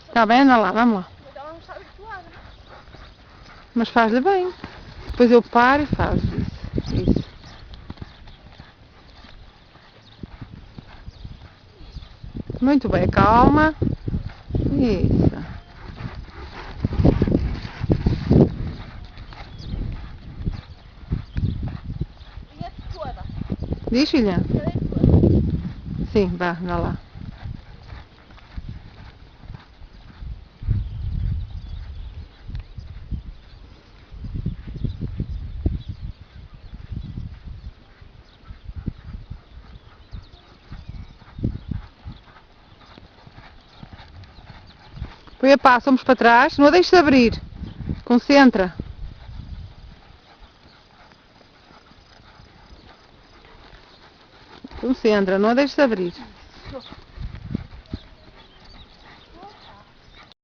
Está bem, anda lá, vamos lá. Mas ela não está habituada. Mas faz-lhe bem. Depois eu paro e faço isso. Isso. Muito bem, calma. Isso. Vinha-te toda. Diz, filha? Cadê toda? Sim, vá, anda lá. Põe a pá, somos para trás. Não a deixes abrir. Concentra. Concentra, não a deixes abrir.